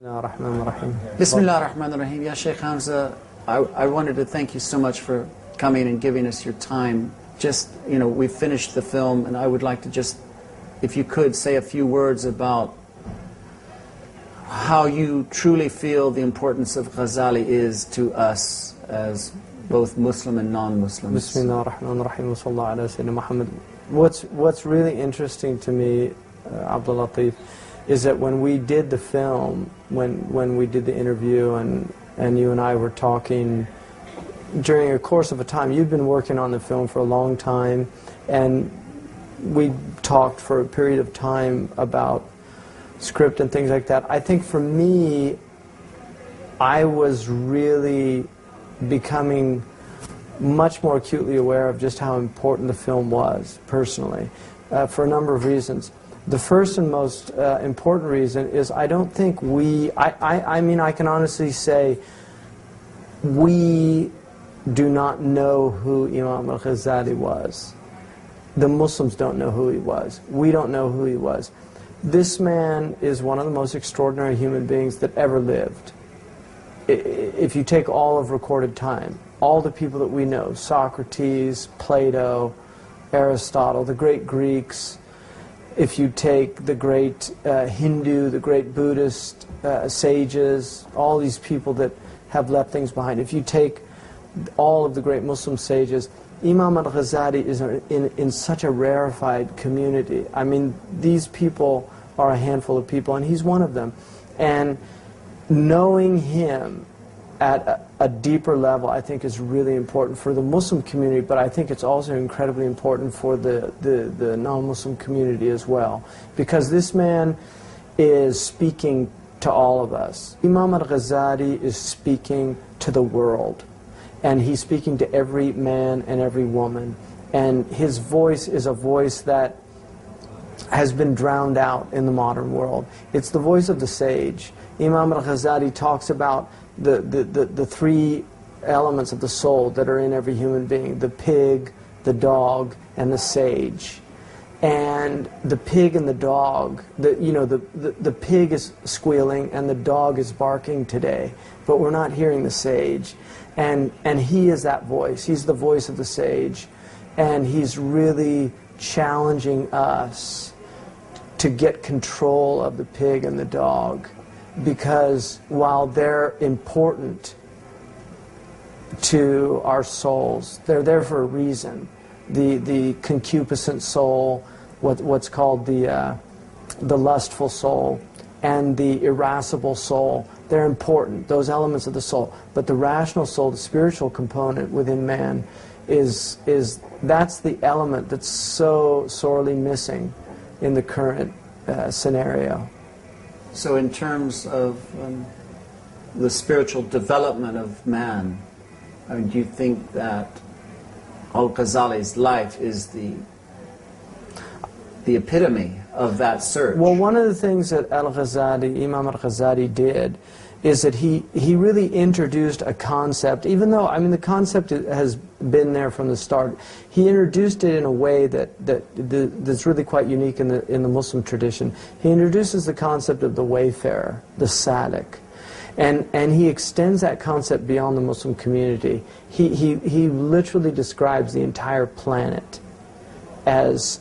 Bismillah ar-Rahman ar-Rahim. Ya Shaykh Hamza, I wanted to thank you so much for coming and giving us your time. Just, we've finished the film, and I would like to just, if you could, say a few words about how you truly feel the importance of Ghazali is to us as both Muslim and non-Muslims. Bismillah ar-Rahman ar-Rahim wa sallallahu ala Sayyidina Muhammad. What's really interesting to me, Abdul Latif, is that when we did the film, when we did the interview and you and I were talking during a course of a time, you'd been working on the film for a long time, and we talked for a period of time about script and things like that. I think for me, I was really becoming much more acutely aware of just how important the film was, personally, for a number of reasons. The first and most important reason is I don't think I mean, I can honestly say we do not know who Imam Al-Ghazali was. The Muslims don't know who he was. We don't know who he was. This man is one of the most extraordinary human beings that ever lived. If you take all of recorded time, all the people that we know, Socrates, Plato, Aristotle, the great Greeks, if you take the great Hindu, the great Buddhist sages, all these people that have left things behind, if you take all of the great Muslim sages, Imam Al-Ghazali is in such a rarefied community. I mean, these people are a handful of people, and he's one of them. And knowing him at a deeper level, I think, is really important for the Muslim community, but I think it's also incredibly important for the non-Muslim community as well, because this man is speaking to all of us. Imam Al-Ghazali is speaking to the world, and he's speaking to every man and every woman, and his voice is a voice that has been drowned out in the modern world. It's the voice of the sage. Imam Al-Ghazali talks about the three elements of the soul that are in every human being: the pig, the dog, and the sage. And the pig and the dog, the pig is squealing and the dog is barking today, but we're not hearing the sage. And he is that voice. He's the voice of the sage, and he's really challenging us to get control of the pig and the dog. Because while they're important to our souls, they're there for a reason. The concupiscent soul, what's called the lustful soul, and the irascible soul, they're important, those elements of the soul. But the rational soul, the spiritual component within man, that's the element that's so sorely missing in the current scenario. So in terms of the spiritual development of man, do you think that Al-Ghazali's life is the epitome of that search? Well, one of the things that Imam Al-Ghazali did is that he really introduced a concept, even though, I mean, the concept has been there from the start. He introduced it in a way that's really quite unique in the Muslim tradition. He introduces the concept of the wayfarer, the Sadiq. And he extends that concept beyond the Muslim community. He literally describes the entire planet as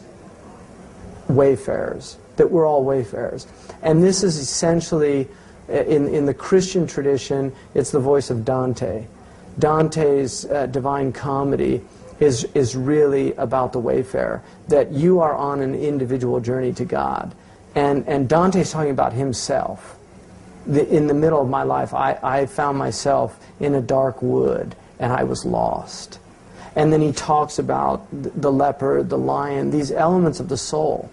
wayfarers, that we're all wayfarers. And this is essentially, in the Christian tradition, it's the voice of Dante. Dante's Divine Comedy is really about the wayfarer, that you are on an individual journey to God. And Dante's talking about himself. In the middle of my life, I found myself in a dark wood, and I was lost. And then he talks about the leopard, the lion, these elements of the soul.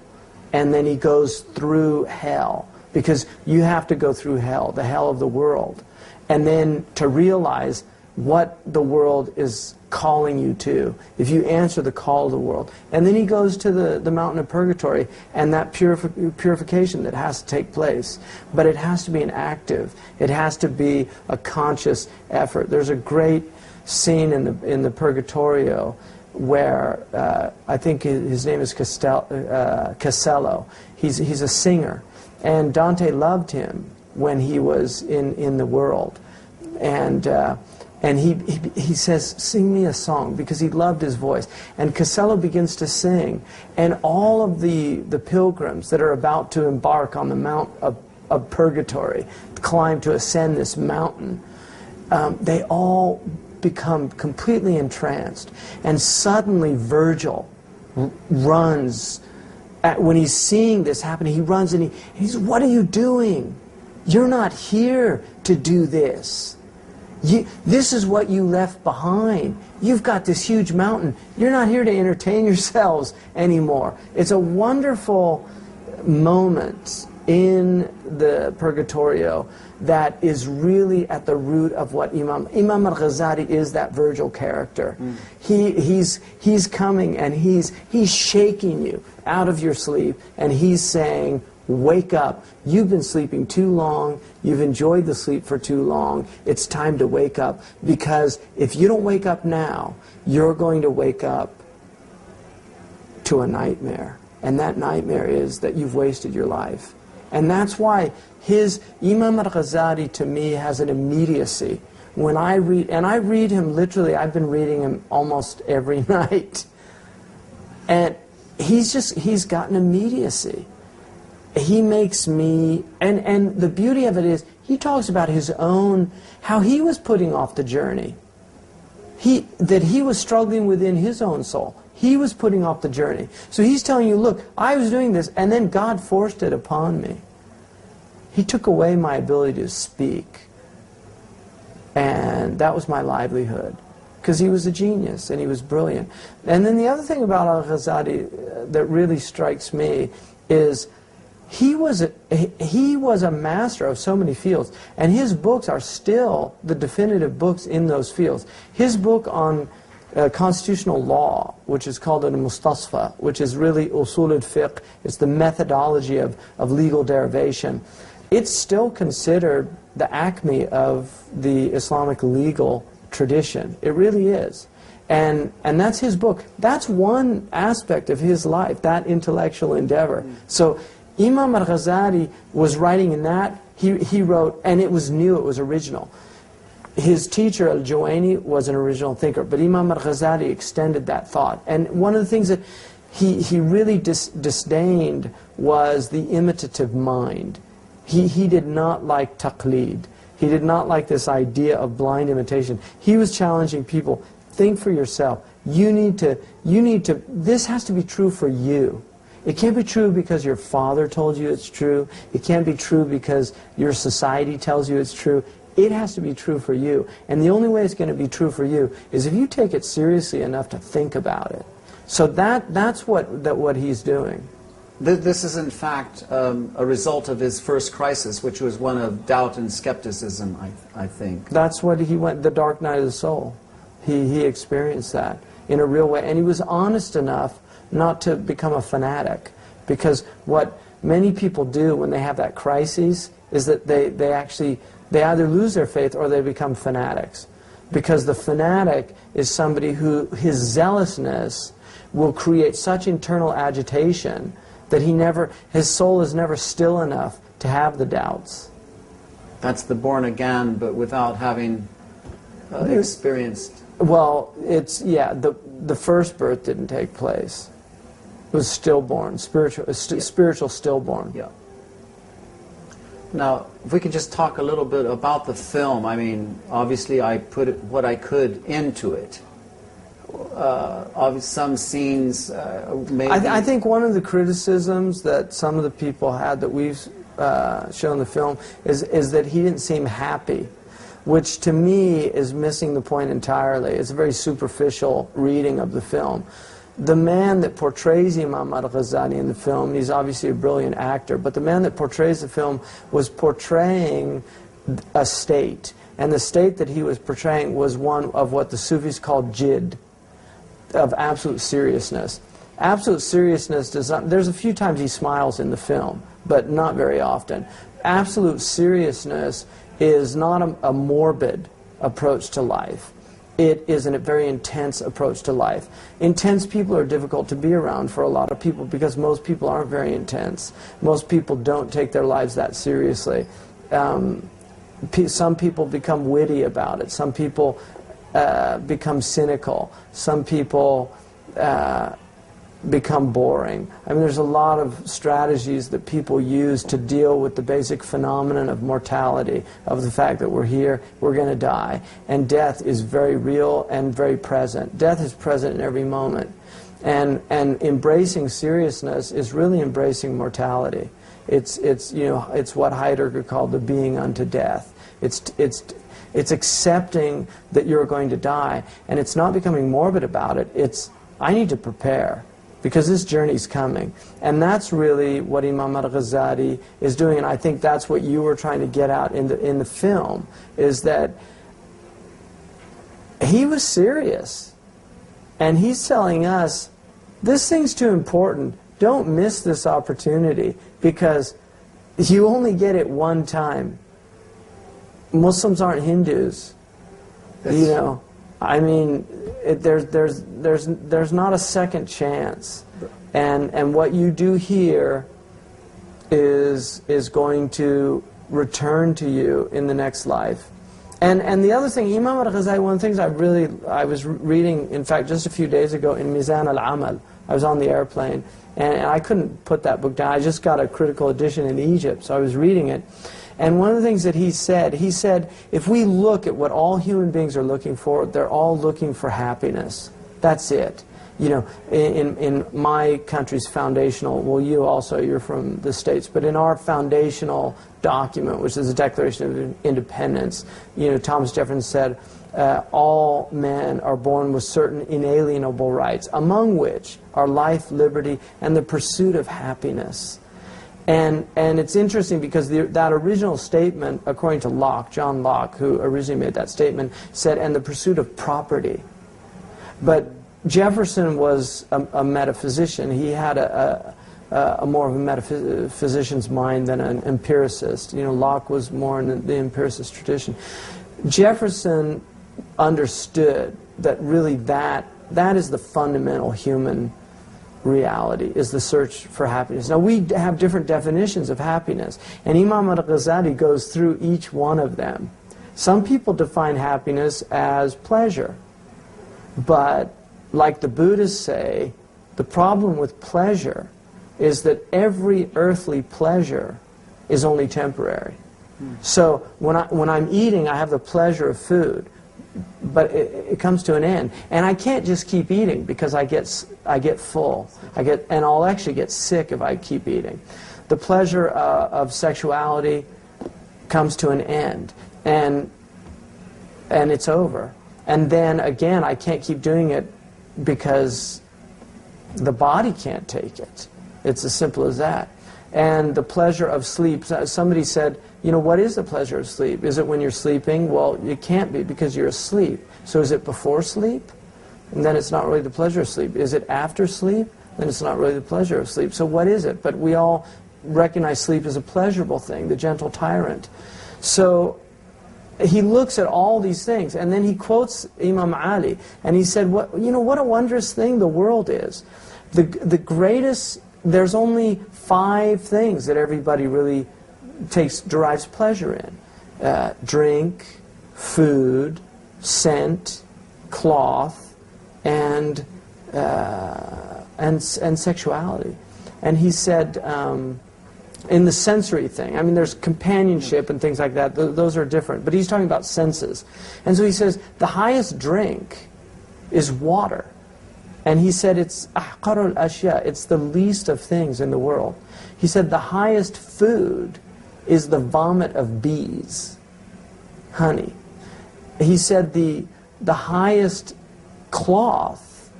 And then he goes through hell, because you have to go through hell, the hell of the world. And then to realize what the world is calling you to, if you answer the call of the world. And then he goes to the mountain of purgatory, and that purification that has to take place. But it has to be an active, it has to be a conscious effort. There's a great scene in the Purgatorio where I think his name is Castello. He's a singer, and Dante loved him, when he was in the world. And he says, sing me a song, because he loved his voice. And Costello begins to sing, and all of the pilgrims that are about to embark on the Mount of Purgatory, to ascend this mountain, they all become completely entranced. And suddenly Virgil runs, when he's seeing this happen, he runs and he says, what are you doing? You're not here to do this. This is what you left behind. You've got this huge mountain. You're not here to entertain yourselves anymore. It's a wonderful moment in the Purgatorio that is really at the root of what Imam Al-Ghazali is, that Virgil character. He's coming and he's shaking you out of your sleep, and he's saying, wake up. You've been sleeping too long. You've enjoyed the sleep for too long. It's time to wake up, because if you don't wake up now, you're going to wake up to a nightmare. And that nightmare is that you've wasted your life. And that's why Imam Al-Ghazali, to me, has an immediacy. When I read, and I read him literally, I've been reading him almost every night. And he's got an immediacy. He makes me, and the beauty of it is, he talks about his own, how he was putting off the journey. That he was struggling within his own soul. He was putting off the journey. So he's telling you, look, I was doing this, and then God forced it upon me. He took away my ability to speak. And that was my livelihood. Because he was a genius, and he was brilliant. And then the other thing about Al-Ghazali that really strikes me is he was a master of so many fields, and his books are still the definitive books in those fields. His book on constitutional law, which is called al-Mustasfa, which is really usul al-fiqh, it's the methodology of legal derivation. It's still considered the acme of the Islamic legal tradition. It really is. And that's his book. That's one aspect of his life, that intellectual endeavor. So Imam Al-Ghazali was writing in that. He wrote, and it was new, it was original. His teacher, Al-Juwayni, was an original thinker, but Imam Al-Ghazali extended that thought. And one of the things that he really disdained was the imitative mind. He did not like taqlid. He did not like this idea of blind imitation. He was challenging people, think for yourself. You need to, this has to be true for you. It can't be true because your father told you it's true. It can't be true because your society tells you it's true. It has to be true for you. And the only way it's going to be true for you is if you take it seriously enough to think about it. So that's what he's doing. This is in fact a result of his first crisis, which was one of doubt and skepticism, I think. That's what he went, the dark night of the soul. He experienced that in a real way. And he was honest enough not to become a fanatic. Because what many people do when they have that crisis is that they either lose their faith or they become fanatics. Because the fanatic is somebody who, his zealousness will create such internal agitation that his soul is never still enough to have the doubts. That's the born again, but without having experienced. Well, the first birth didn't take place. It was stillborn, spiritual stillborn. Yeah. Now, if we could just talk a little bit about the film. I mean, obviously I put what I could into it. Some scenes, maybe... I think one of the criticisms that some of the people had that we've shown the film is that he didn't seem happy, which to me is missing the point entirely. It's a very superficial reading of the film. The man that portrays Imam Al-Ghazali in the film, he's obviously a brilliant actor, but the man that portrays the film was portraying a state, and the state that he was portraying was one of what the Sufis called jidd, of absolute seriousness. Absolute seriousness does not, there's a few times he smiles in the film, but not very often. Absolute seriousness is not a morbid approach to life. It is a very intense approach to life. Intense people are difficult to be around for a lot of people because most people aren't very intense. Most people don't take their lives that seriously. some people become witty about it. Some people become cynical. Some people become boring. I mean, there's a lot of strategies that people use to deal with the basic phenomenon of mortality, of the fact that we're here, we're going to die. And death is very real and very present. Death is present in every moment. And embracing seriousness is really embracing mortality. It's what Heidegger called the being unto death. It's accepting that you're going to die, and it's not becoming morbid about it. It's, I need to prepare, because this journey's coming. And that's really what Imam Al-Ghazali is doing, and I think that's what you were trying to get out in the film, is that he was serious. And he's telling us, this thing's too important. Don't miss this opportunity, because you only get it one time. Muslims aren't Hindus. You know, I mean, there's not a second chance, and what you do here is going to return to you in the next life. And the other thing, Imam Al-Ghazali, one of the things I was reading, in fact, just a few days ago in Mizan al-Amal. I was on the airplane, and I couldn't put that book down. I just got a critical edition in Egypt, so I was reading it. And one of the things that he said, if we look at what all human beings are looking for, they're all looking for happiness. That's it. You know, in my country's foundational, well, you also, you're from the States, but in our foundational document, which is the Declaration of Independence, you know, Thomas Jefferson said, all men are born with certain inalienable rights, among which are life, liberty, and the pursuit of happiness. And it's interesting because that original statement, according to Locke, John Locke, who originally made that statement, said, and the pursuit of property. But Jefferson was a metaphysician. He had a more of a metaphysician's mind than an empiricist. You know, Locke was more in the empiricist tradition. Jefferson understood that really that is the fundamental human reality, is the search for happiness. Now, we have different definitions of happiness, and Imam Al-Ghazali goes through each one of them. Some people define happiness as pleasure, but like the Buddhists say, the problem with pleasure is that every earthly pleasure is only temporary. So when I'm eating, I have the pleasure of food, but it comes to an end, and I can't just keep eating because I get full. And I'll actually get sick if I keep eating. The pleasure of sexuality comes to an end, and it's over. And then again, I can't keep doing it because the body can't take it. It's as simple as that. And the pleasure of sleep, somebody said, you know, what is the pleasure of sleep? Is it when you're sleeping? Well, it can't be because you're asleep. So is it before sleep? And then it's not really the pleasure of sleep. Is it after sleep? Then it's not really the pleasure of sleep. So what is it? But we all recognize sleep as a pleasurable thing, the gentle tyrant. So he looks at all these things, and then he quotes Imam Ali, and he said, what a wondrous thing the world is. The greatest, there's only 5 things that everybody really derives pleasure in. Drink, food, scent, cloth, and sexuality. And he said, in the sensory thing, I mean, there's companionship and things like that. Those are different. But he's talking about senses. And so he says, the highest drink is water. And he said it's ahqarul ashya, it's the least of things in the world. He said the highest food is the vomit of bees, honey. He said the highest cloth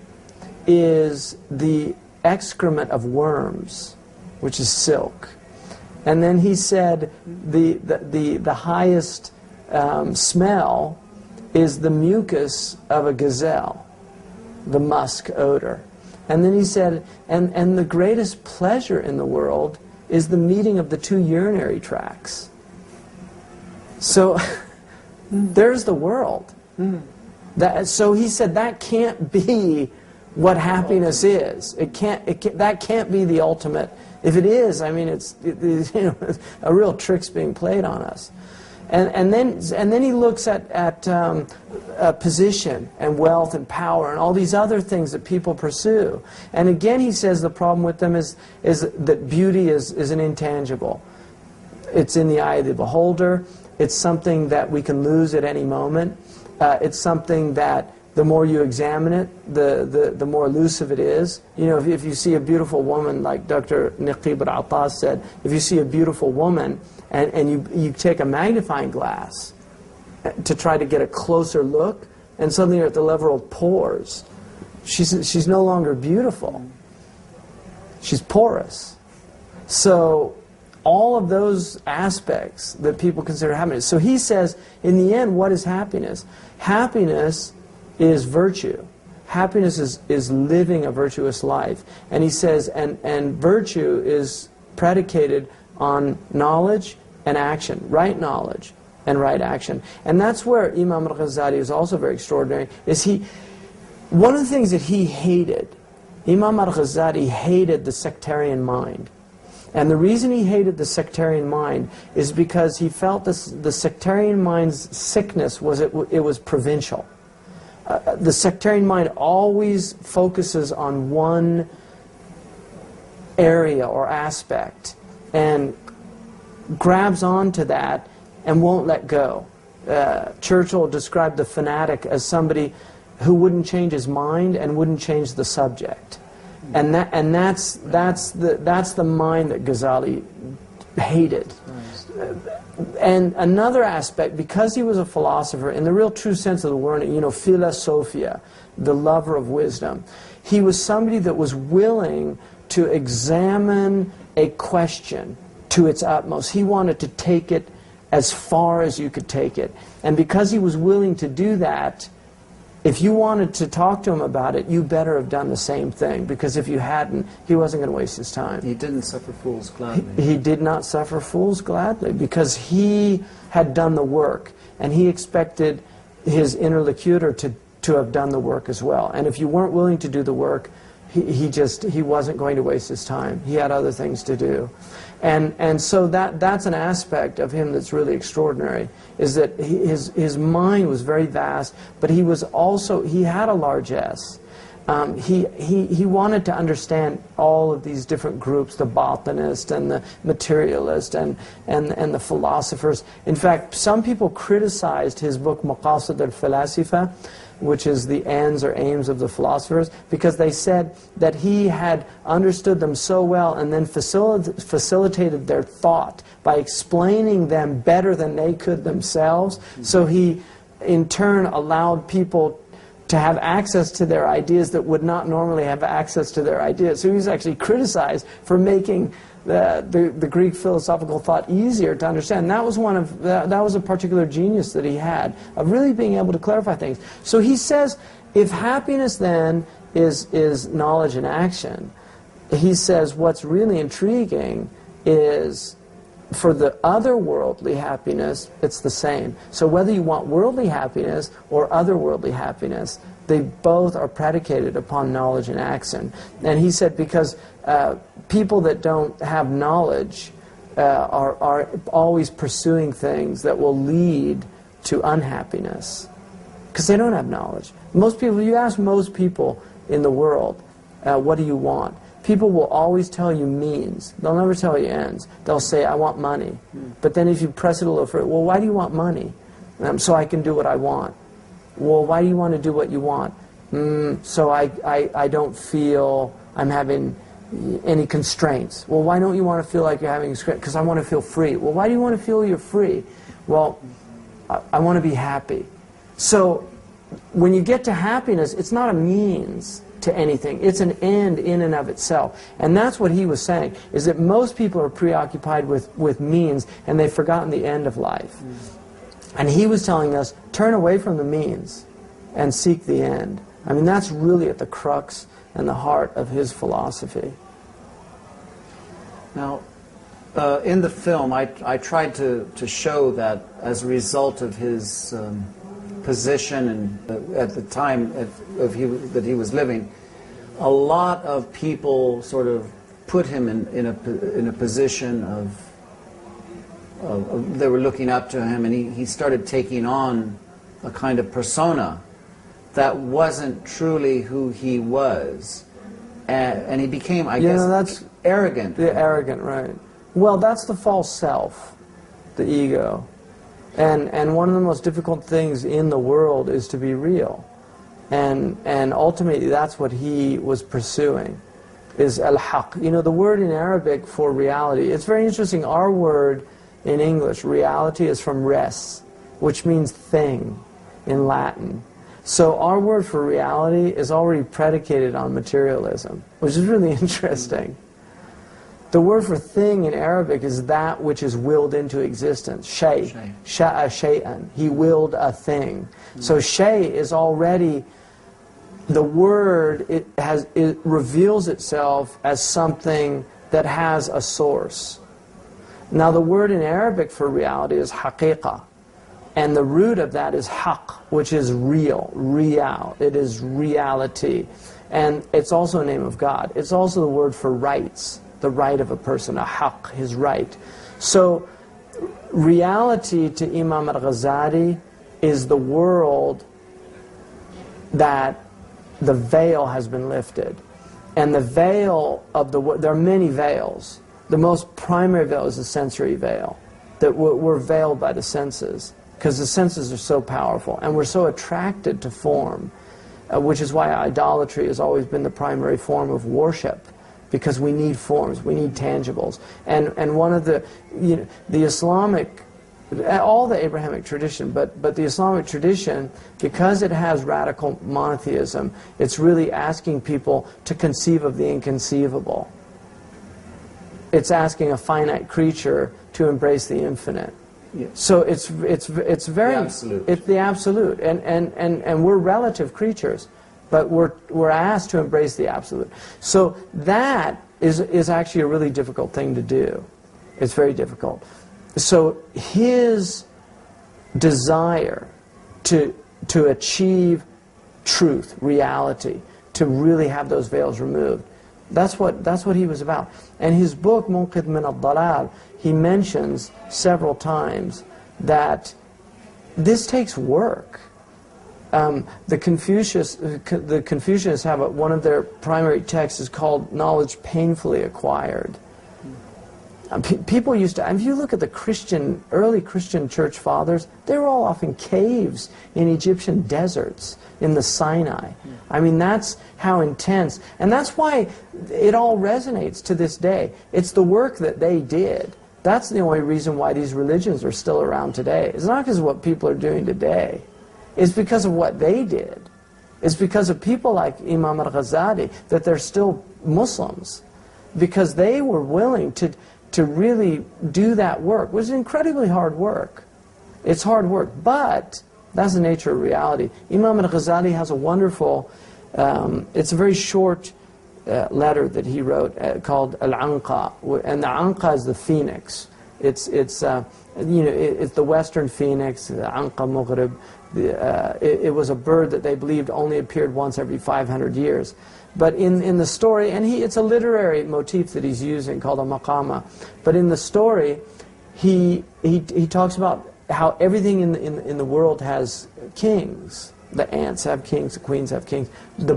is the excrement of worms, which is silk. And then he said the highest smell is the mucus of a gazelle, the musk odor. And then he said, and the greatest pleasure in the world is the meeting of the 2 urinary tracts. So there's the world. So he said that can't be what happiness is. That can't be the ultimate. If it is, I mean, it's a real trick's being played on us. And then he looks at position and wealth and power and all these other things that people pursue. And again, he says the problem with them is that beauty is an intangible. It's in the eye of the beholder. It's something that we can lose at any moment. It's something that the more you examine it, the more elusive it is. You know, if you see a beautiful woman, like Dr. Naqib al-Attas said, if you see a beautiful woman and you take a magnifying glass to try to get a closer look, and suddenly you're at the level of pores, she's no longer beautiful. She's porous. So all of those aspects that people consider happiness. So he says, in the end, what is happiness? Happiness is virtue. Happiness is living a virtuous life. And he says, and virtue is predicated on knowledge and action, right knowledge and right action. And that's where Imam Al-Ghazali is also very extraordinary, is one of the things that he hated, Imam Al-Ghazali hated the sectarian mind. And the reason he hated the sectarian mind is because he felt the sectarian mind's sickness was it was provincial. The sectarian mind always focuses on one area or aspect and grabs onto that and won't let go. Churchill described the fanatic as somebody who wouldn't change his mind and wouldn't change the subject. And that's the mind that Ghazali hated. And another aspect, because he was a philosopher, in the real true sense of the word, you know, philosophia, the lover of wisdom, he was somebody that was willing to examine a question to its utmost. He wanted to take it as far as you could take it. And because he was willing to do that, if you wanted to talk to him about it, you better have done the same thing, because if you hadn't, he wasn't going to waste his time. He didn't suffer fools gladly. He did not suffer fools gladly, because he had done the work, and he expected his interlocutor to have done the work as well. And if you weren't willing to do the work, he wasn't going to waste his time. He had other things to do. And so that's an aspect of him that's really extraordinary, is that his mind was very vast, but he had a large S. He wanted to understand all of these different groups, the botanist and the materialist and the philosophers. In fact, some people criticized his book Maqasid al-Falasifa, which is the ends or aims of the philosophers, because they said that he had understood them so well and then facilitated their thought by explaining them better than they could themselves. So he, in turn, allowed people to have access to their ideas that would not normally have access to their ideas. So he was actually criticized for making the Greek philosophical thought easier to understand. And that was that was a particular genius that he had, of really being able to clarify things. So he says, if happiness then is knowledge and action, he says what's really intriguing is, for the otherworldly happiness, it's the same. So whether you want worldly happiness or otherworldly happiness, they both are predicated upon knowledge and action. And he said, because people that don't have knowledge are always pursuing things that will lead to unhappiness, because they don't have knowledge. Most people, you ask most people in the world, what do you want? People will always tell you means. They'll never tell you ends. They'll say, I want money. But then if you press it a little further, well, why do you want money? So I can do what I want. Well, why do you want to do what you want? So I don't feel I'm having any constraints. Well, why don't you want to feel like you're having constraints? Because I want to feel free. Well, why do you want to feel you're free? Well, I want to be happy. So when you get to happiness, it's not a means to anything. It's an end in and of itself. And that's what he was saying, is that most people are preoccupied with means, and they've forgotten the end of life. And he was telling us, turn away from the means and seek the end. I mean, that's really at the crux and the heart of his philosophy. Now, in the film, I tried to show that as a result of his position and at the time that he was living, a lot of people sort of put him in a position of they were looking up to him, and he started taking on a kind of persona that wasn't truly who he was, and he became, I guess, that's arrogant. The arrogant, right? Well, that's the false self, the ego, and one of the most difficult things in the world is to be real, and ultimately that's what he was pursuing, is al-haq. You know, the word in Arabic for reality, it's very interesting. Our word in English, reality, is from res, which means thing in Latin. So our word for reality is already predicated on materialism, which is really interesting. The word for thing in Arabic is that which is willed into existence. Shay. Sha'a shay'an. He willed a thing. So shay is already, the word, it reveals itself as something that has a source. Now the word in Arabic for reality is haqiqah, and the root of that is haq, which is real, real. It is reality, and it's also a name of God. It's also the word for rights, the right of a person, a haq, his right. So reality to Imam Al-Ghazali is the world that the veil has been lifted, and the veil of the, there are many veils. The most primary veil is the sensory veil, that we're veiled by the senses, because the senses are so powerful, and we're so attracted to form, which is why idolatry has always been the primary form of worship, because we need forms, we need tangibles. And one of the, you know, the Islamic, all the Abrahamic tradition, but the Islamic tradition, because it has radical monotheism, it's really asking people to conceive of the inconceivable. It's asking a finite creature to embrace the infinite. Yeah. So it's very, it's the absolute, and we're relative creatures, but we're asked to embrace the absolute. So that is actually a really difficult thing to do. It's very difficult. So his desire to achieve truth, reality, to really have those veils removed, that's what he was about. And his book, Munqidh min al-Dalal, he mentions several times that this takes work. The Confucianists have one of their primary texts is called Knowledge Painfully Acquired. People used to, if you look at the early Christian church fathers, they were all off in caves in Egyptian deserts, in the Sinai. I mean, that's how intense, and that's why it all resonates to this day. It's the work that they did. That's the only reason why these religions are still around today. It's not because of what people are doing today. It's because of what they did. It's because of people like Imam Al-Ghazali that they're still Muslims, because they were willing to really do that work. It was incredibly hard work. It's hard work, but that's the nature of reality. Imam Al-Ghazali has a wonderful, it's a very short letter that he wrote called Al-Anqa, and the Anqa is the phoenix. It's the western phoenix, the Anqa Maghrib. It was a bird that they believed only appeared once every 500 years. But in the story, and it's a literary motif that he's using called a maqama. But in the story, he talks about how everything in the world has kings. The ants have kings, the queens have kings. The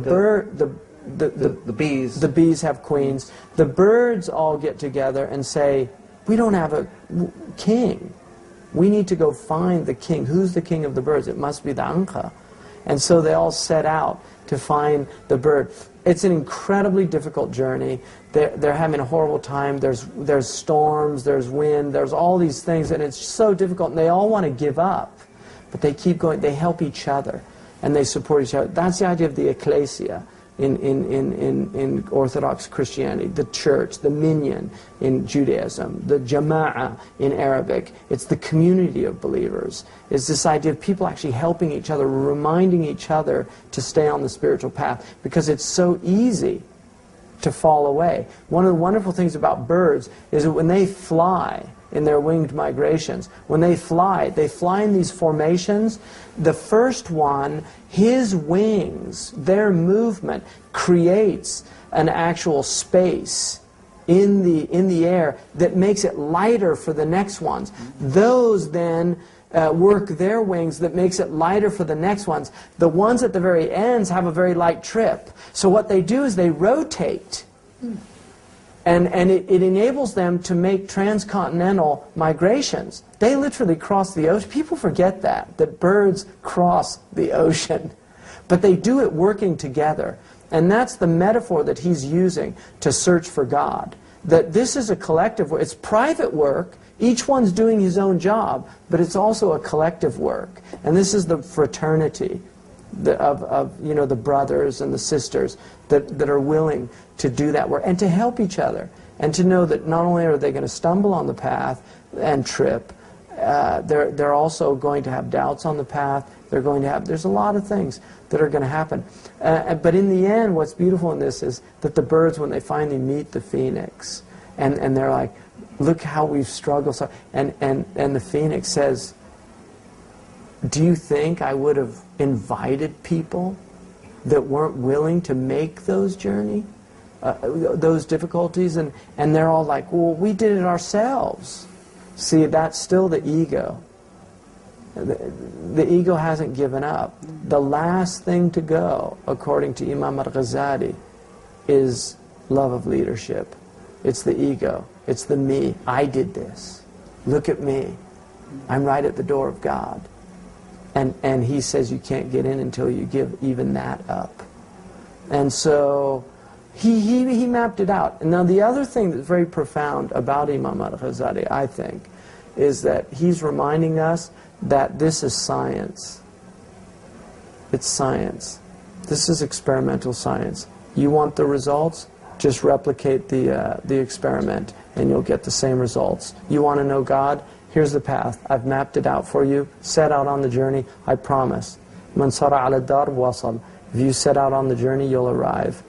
bees have queens. The birds all get together and say, we don't have a king. We need to go find the king. Who's the king of the birds? It must be the Anqa. And so they all set out to find the bird. It's an incredibly difficult journey. They're having a horrible time. There's storms, there's wind, there's all these things, and it's so difficult, and they all want to give up. But they keep going. They help each other, and they support each other. That's the idea of the ecclesia in Orthodox Christianity, the church, the minyan in Judaism, the jama'ah in Arabic. It's the community of believers. It's this idea of people actually helping each other, reminding each other to stay on the spiritual path, because it's so easy to fall away. One of the wonderful things about birds is that when they fly in their winged migrations, when they fly in these formations. The first one, his wings, their movement creates an actual space in the air that makes it lighter for the next ones. Those then work their wings that makes it lighter for the next ones. The ones at the very ends have a very light trip. So what they do is they rotate. And it enables them to make transcontinental migrations. They literally cross the ocean. People forget that birds cross the ocean. But they do it working together. And that's the metaphor that he's using to search for God. That this is a collective work. It's private work. Each one's doing his own job. But it's also a collective work. And this is the fraternity of the brothers and the sisters that are willing to do that work and to help each other and to know that not only are they going to stumble on the path and trip, they're also going to have doubts on the path. There's a lot of things that are going to happen. But in the end, what's beautiful in this is that the birds, when they finally meet the phoenix, and they're like, look how we've struggled. And the phoenix says, do you think I would have invited people that weren't willing to make those those difficulties? And they're all like, well, we did it ourselves. See, that's still the ego. The ego hasn't given up. The last thing to go, according to Imam Al-Ghazali, is love of leadership. It's the ego. It's the me. I did this. Look at me. I'm right at the door of God. And he says you can't get in until you give even that up. And so he mapped it out. And now the other thing that's very profound about Imam Al-Ghazali, I think, is that he's reminding us that this is science. It's science. This is experimental science. You want the results? Just replicate the experiment and you'll get the same results. You want to know God? Here's the path. I've mapped it out for you. Set out on the journey. I promise. Man sara ala dar wasal. If you set out on the journey, you'll arrive.